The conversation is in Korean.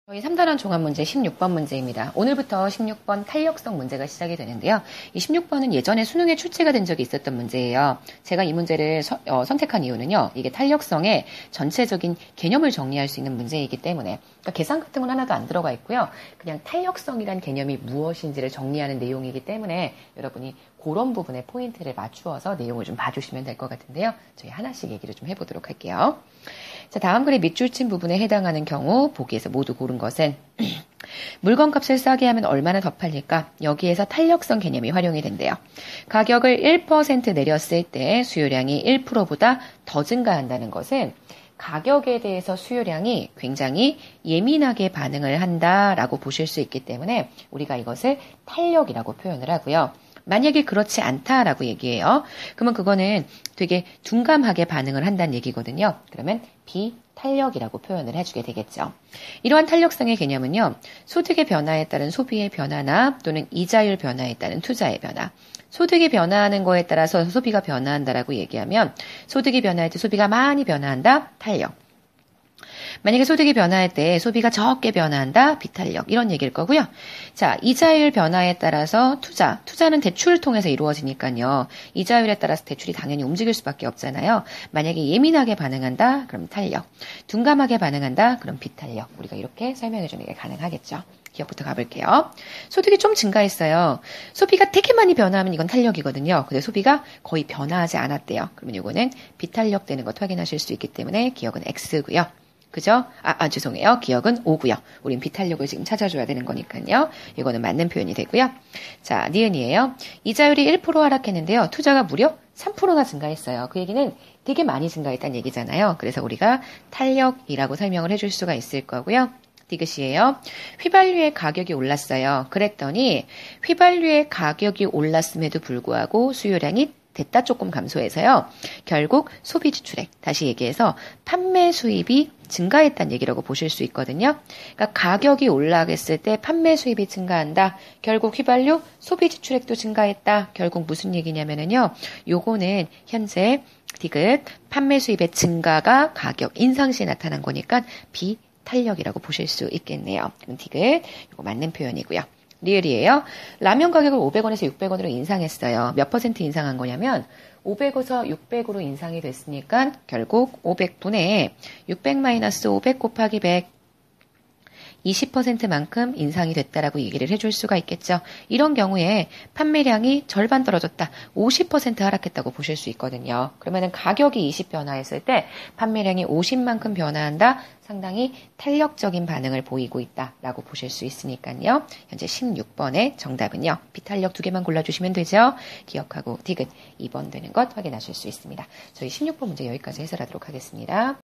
저희 3단원 종합문제 16번 문제입니다. 오늘부터 16번 탄력성 문제가 시작이 되는데요. 이 16번은 예전에 수능에 출제가 된 적이 있었던 문제예요. 제가 이 문제를 선택한 이유는요. 이게 탄력성의 전체적인 개념을 정리할 수 있는 문제이기 때문에 그러니까 계산 같은 건 하나도 안 들어가 있고요. 그냥 탄력성이란 개념이 무엇인지를 정리하는 내용이기 때문에 여러분이 그런 부분에 포인트를 맞추어서 내용을 좀 봐주시면 될 것 같은데요. 저희 하나씩 얘기를 좀 해보도록 할게요. 자, 다음 글의 밑줄 친 부분에 해당하는 경우 보기에서 모두 고른 것은 물건값을 싸게 하면 얼마나 더 팔릴까? 여기에서 탄력성 개념이 활용이 된대요. 가격을 1% 내렸을 때 수요량이 1%보다 더 증가한다는 것은 가격에 대해서 수요량이 굉장히 예민하게 반응을 한다라고 보실 수 있기 때문에 우리가 이것을 탄력이라고 표현을 하고요. 만약에 그렇지 않다라고 얘기해요. 그러면 그거는 되게 둔감하게 반응을 한다는 얘기거든요. 그러면 비탄력이라고 표현을 해주게 되겠죠. 이러한 탄력성의 개념은요. 소득의 변화에 따른 소비의 변화나 또는 이자율 변화에 따른 투자의 변화. 소득이 변화하는 거에 따라서 소비가 변화한다라고 얘기하면 소득이 변화할 때 소비가 많이 변화한다. 탄력. 만약에 소득이 변화할 때 소비가 적게 변화한다. 비탄력. 이런 얘기일 거고요. 자, 이자율 변화에 따라서 투자는 대출을 통해서 이루어지니까요. 이자율에 따라서 대출이 당연히 움직일 수밖에 없잖아요. 만약에 예민하게 반응한다. 그럼 탄력. 둔감하게 반응한다. 그럼 비탄력. 우리가 이렇게 설명해 주는 게 가능하겠죠. 기억부터 가볼게요. 소득이 좀 증가했어요. 소비가 되게 많이 변화하면 이건 탄력이거든요. 근데 소비가 거의 변화하지 않았대요. 그러면 이거는 비탄력 되는 것 확인하실 수 있기 때문에 기억은 X고요. 그죠? 죄송해요. 기억은 O고요. 우린 비탄력을 지금 찾아줘야 되는 거니까요. 이거는 맞는 표현이 되고요. 자, 니은이에요. 이자율이 1% 하락했는데요. 투자가 무려 3%나 증가했어요. 그 얘기는 되게 많이 증가했다는 얘기잖아요. 그래서 우리가 탄력이라고 설명을 해줄 수가 있을 거고요. 디귿이에요. 휘발유의 가격이 올랐어요. 그랬더니 휘발유의 가격이 올랐음에도 불구하고 수요량이 됐다 조금 감소해서요. 결국 소비 지출액, 다시 얘기해서 판매 수입이 증가했다는 얘기라고 보실 수 있거든요. 그러니까 가격이 올라갔을 때 판매 수입이 증가한다. 결국 휘발유 소비 지출액도 증가했다. 결국 무슨 얘기냐면은요. 요거는 현재 디귿 판매 수입의 증가가 가격 인상 시에 나타난 거니까 비탄력이라고 보실 수 있겠네요. 그럼 디귿 이거 맞는 표현이고요. 리을이에요. 라면 가격을 500원에서 600원으로 인상했어요. 몇 퍼센트 인상한 거냐면 500에서 600으로 인상이 됐으니까 결국 500분의 600-500 곱하기 100 20%만큼 인상이 됐다라고 얘기를 해줄 수가 있겠죠. 이런 경우에 판매량이 절반 떨어졌다. 50% 하락했다고 보실 수 있거든요. 그러면은 가격이 20 변화했을 때 판매량이 50만큼 변화한다. 상당히 탄력적인 반응을 보이고 있다라고 보실 수 있으니까요. 현재 16번의 정답은요. 비탄력 2개만 골라주시면 되죠. 기억하고 디귿 2번 되는 것 확인하실 수 있습니다. 저희 16번 문제 여기까지 해설하도록 하겠습니다.